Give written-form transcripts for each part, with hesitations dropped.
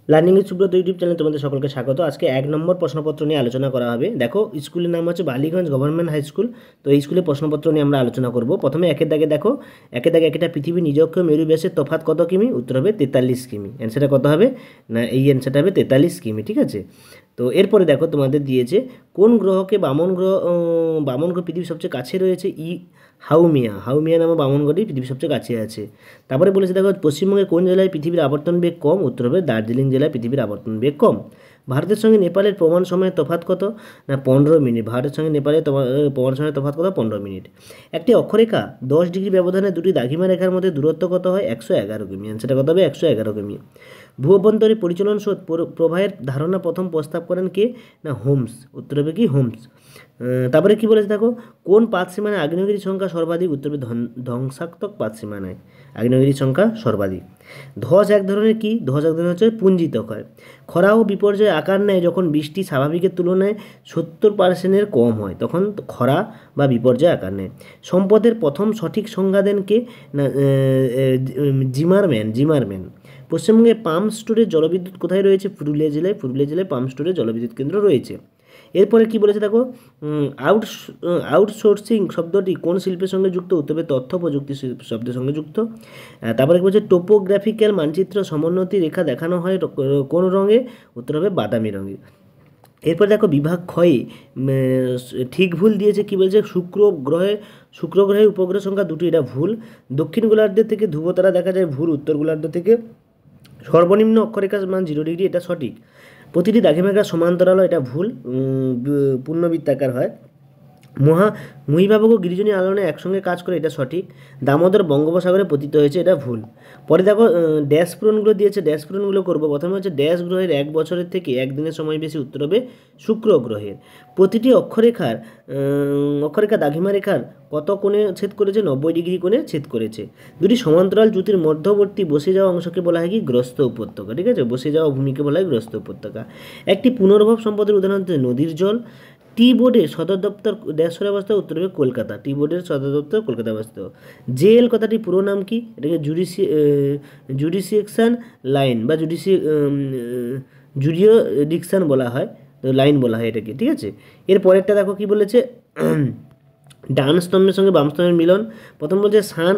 Learning with Subrata YouTube চ্যানেলে তোমাদের সকলকে স্বাগত। আজকে 1 নম্বর প্রশ্নপত্র নিয়ে আলোচনা করা হবে। দেখো, স্কুলের নাম হচ্ছে বালিগঞ্জ গভর্নমেন্ট হাই স্কুল। তো এই স্কুলের প্রশ্নপত্র নিয়ে আমরা আলোচনা করব। প্রথমে একের দাগে দেখো, একের দাগে একটা পৃথিবীর নিরক্ষ মেরু ব্যাসের তফাৎ কত কিমি? উত্তর হবে 43 কিমি। অ্যান্সারটা কত হবে না, এই অ্যান্সারটা হবে 43 কিমি। ঠিক আছে। তো এরপরে দেখো তোমাদের দিয়েছে কোন গ্রহকে বামন গ্রহ পৃথিবীর সবচেয়ে কাছে রয়েছে? হাউমিয়া নামে বামন গ্রহটি পৃথিবীর সবচেয়ে কাছে আছে। তারপরে বলেছে দেখো, পশ্চিমবঙ্গে কোন জেলায় পৃথিবীর আবর্তন বেগ কম? উত্তর হবে দার্জিলিং জেলায় পৃথিবীর আবর্তন বেগ কম। ভারতের সঙ্গে নেপালের প্রমাণ সময়ের তফাৎ কত? না 15 মিনিট। ভারতের সঙ্গে নেপালের প্রমাণ সময়ের তফাৎ কত? 15 মিনিট। একটি অক্ষরেখা 10 ডিগ্রি ব্যবধানে দুটি দ্রাঘিমা রেখার মধ্যে দূরত্ব কত হয়? 111 কিমি। অ্যান্সারটা কত হবে? 111 কিমি। ভূ অভ্যন্তরে পরিচালন স্রোত প্রবাহের ধারণা প্রথম প্রস্তাব করেন কে? না হোমস। উত্তর হবে কি? হোমস। তারপরে কি বলেছে দেখো, কোন পাত সীমানায় আগ্নেয়গিরির সংখ্যা সর্বাধিক? উত্তর হবে ধ্বংসাত্মক পাত সীমানায় আগ্নেয়গিরির সংখ্যা সর্বাধিক। ধস এক ধরনের কি? ধস এক ধরনের হচ্ছে পুঞ্জিতক হয়। খরা ও বিপর্যয় আকার নেয় যখন বৃষ্টি স্বাভাবিকের তুলনায় 70% কম হয়, তখন খরা বা বিপর্যয় আকার নেয়। সম্পদের প্রথম সঠিক সংজ্ঞা দেন কে? না জিমারম্যান। পশ্চিমবঙ্গে পাম্প স্টোরেজ জলবিদ্যুৎ কোথায় রয়েছে? পুরুলিয়া জেলায় পাম্প স্টোরেজ জলবিদ্যুৎ কেন্দ্র রয়েছে। এরপরে কি বলেছে দেখো, আউটসোর্সিং শব্দটি কোন শিল্পের সঙ্গে যুক্ত? উত্তর হবে তথ্য প্রযুক্তি শব্দের সঙ্গে যুক্ত। তারপরে কি বলছে, টোপোগ্রাফিক্যাল মানচিত্র সমোন্নতি রেখা দেখানো হয় কোন রঙে? উত্তর হবে বাদামি রঙে। এরপর দেখো, বিভাগ ক্ষয়ে ঠিক ভুল দিয়েছে। কি বলছে, শুক্র গ্রহে উপগ্রহ সংখ্যা 2টি, এটা ভুল। দক্ষিণ গোলার্ধের থেকে ধ্রুবতারা দেখা যায়, ভুল। উত্তর গোলার্ধ থেকে সর্বনিম্ন অক্ষরেখার মান 0 ডিগ্রি, এটা সঠিক। প্রতিটি দ্রাঘিমারেখা সমান্তরাল, এটা ভুল, পূর্ণবৃত্তাকার হয়। মহিবাবক ও গিরিজনী আলোড়নে একসঙ্গে কাজ করে, এটা সঠিক। দামোদর বঙ্গোপসাগরে পতিত হয়েছে, এটা ভুল। পরে দেখো, ড্যাশ পূরণগুলো দিয়েছে, ড্যাশ পূরণগুলো করবো। প্রথমে হচ্ছে ড্যাশ গ্রহের 1 বছরের থেকে 1 দিনের সময় বেশি? উত্তর হবে শুক্র গ্রহের। প্রতিটি অক্ষরেখা দ্রাঘিমা রেখার কত কোণে ছেদ করেছে? 90 ডিগ্রি কোণে ছেদ করেছে। দুটি সমান্তরাল জ্যোতির মধ্যবর্তী বসে যাওয়া অংশকে বলা হয় কি? গ্রস্ত উপত্যকা। ঠিক আছে, বসে যাওয়া ভূমিকে বলা হয় গ্রস্ত উপত্যকা। একটি পুনর্ভব সম্পদের উদাহরণ হচ্ছে নদীর জল। টি বোর্ডের সদর দপ্তর দেশের অবস্থা? উত্তর হবে কলকাতা। টি বোর্ডের সদর দপ্তর কলকাতা অবস্থিত। জেএল কথাটি পুরো নাম কি? এটাকে জুডিশিয়েকশন লাইন বা জুডিওডিকশন বলা হয়, তো লাইন বলা হয় এটাকে। ঠিক আছে। এর পরেরটা দেখো কি বলেছে, ডান স্তম্ভের সঙ্গে বাম স্তম্ভের মিলন। প্রথম বলছে সান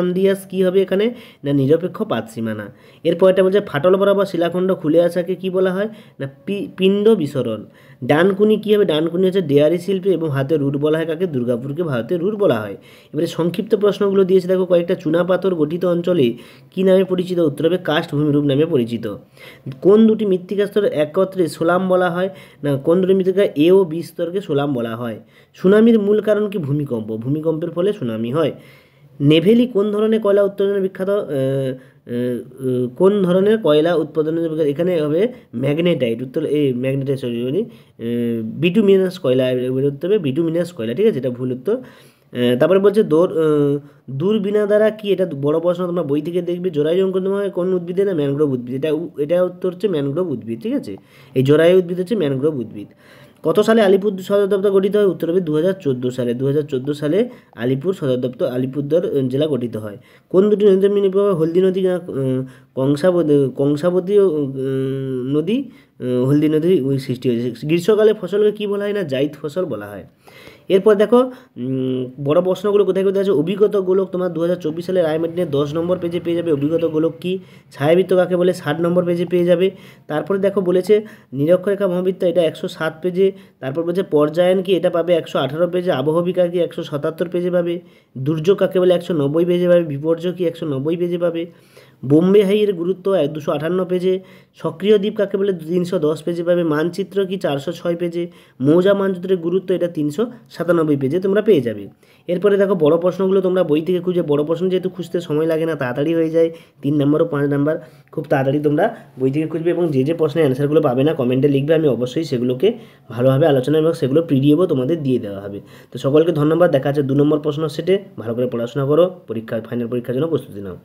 আন্দ্রিয়াস কী হবে এখানে? না নিরপেক্ষ পাত সীমানা। এরপরটা বলছে ফাটল বরাবর শিলাখণ্ড খুলে আসাকে কি বলা হয়? না পিণ্ড বিসরণ। ডানকুনি কী হবে? ডানকুনি হচ্ছে ডেয়ারি শিল্পী এবং হাতের রুট বলা হয় কাকে? দুর্গাপুরকে ভারতের রুট বলা হয়। এবারে সংক্ষিপ্ত প্রশ্নগুলো দিয়েছে দেখো, কয়েকটা চুনাপাথর গঠিত অঞ্চলে কী নামে পরিচিত? উত্তর হবে কাস্ট ভূমিরূপ নামে পরিচিত। কোন দুটি মৃত্তিকা স্তর একত্রে সোলাম বলা হয়? না কোন দুটি মৃত্তিকা এ ও বি স্তরকে সোলাম বলা হয়। সুনামির মূল কারণ কি? ভূমিকম্পের ফলে সুনামি হয়। নেভেলি কোন ধরনের কয়লা উৎপাদনের বিখ্যাত? কোন ধরনের কয়লা উৎপাদনের বিখ্যাত? এখানে হবে ম্যাগনেটাইট। উত্তর ম্যাগনেটাইট, বিটুমিনাস কয়লা উত্তর হবে বিটুমিনাস কয়লা। ঠিক আছে, এটা ভুল উত্তর। তারপরে বলছে দূরবীনা দ্বারা কি? এটা বড় প্রশ্ন, তোমরা বই থেকে দেখবে। জরায়ু অঙ্কন হয় কোন উদ্ভিদে? না ম্যানগ্রোভ উদ্ভিদ। এটা উত্তর হচ্ছে ম্যানগ্রোভ উদ্ভিদ। ঠিক আছে, এই জরায়ু উদ্ভিদ হচ্ছে ম্যানগ্রোভ উদ্ভিদ। কত সালে আলিপুর সদর দপ্তর গঠিত হয়? উত্তর হবে 2014 সালে। 2014 সালে আলিপুর সদর দপ্তর আলিপুরদুয়ার জেলা গঠিত হয়। কোন দুটি নদীর মিলিত প্রভাবে হলদি নদী কংসাবতী নদী হলদি নদী সৃষ্টি হয়েছে। গ্রীষ্মকালে ফসলকে কী বলা হয়? না জাইদ ফসল বলা হয়। এরপর দেখো, বড় প্রশ্নগুলো কোথায় কোথায় আছে। অভিগত গোলক তোমার 2024 সালে রায়মার্টিনের 10 নম্বর পেজে পেয়ে যাবে। অভিগত গোলক কি? ছায়াবৃত্ত কাকে বলে? 60 নম্বর পেজে পেয়ে যাবে। তারপরে দেখো বলেছে নিরক্ষরেখা মহাবৃত্ত, এটা 107 পেজে। তারপর বলছে পর্যায়ন কি? এটা পাবে 118 পেজে। আবহবিকা কি? 177 পেজে পাবে। দুর্যোগ কাকে বলে? 190 পেজে পাবে। বিপর্যয় কি? 190 পেজে পাবে। বোম্বে হাইয়ের গুরুত্ব 258 পেজে। সক্রিয় দ্বীপ কাকে বলে? 310 পেজে পাবে। মানচিত্র কি? 406 পেজে। মৌজা মানচিত্রের গুরুত্ব, এটা 397 পেজে তোমরা পেয়ে যাবে। এরপরে দেখো বড় প্রশ্নগুলো তোমরা বই থেকে খুঁজে, বড় প্রশ্ন যেহেতু খুঁজতে সময় লাগে না, তাড়াতাড়ি হয়ে যায়, 3 নম্বর ও 5 নম্বর খুব তাড়াতাড়ি তোমরা বই থেকে খুঁজবে। এবং যে প্রশ্নের অ্যান্সারগুলো পাবে না কমেন্টে লিখবে, আমি অবশ্যই সেগুলোকে ভালোভাবে আলোচনা এবং সেগুলো পিডিএফও তোমাদের দিয়ে দেওয়া হবে। তো সকলকে ধন্যবাদ। দেখা যাচ্ছে 2 নম্বর প্রশ্ন সেটে। ভালো করে পড়াশোনা করো, ফাইনাল পরীক্ষার জন্য প্রস্তুতি নাও।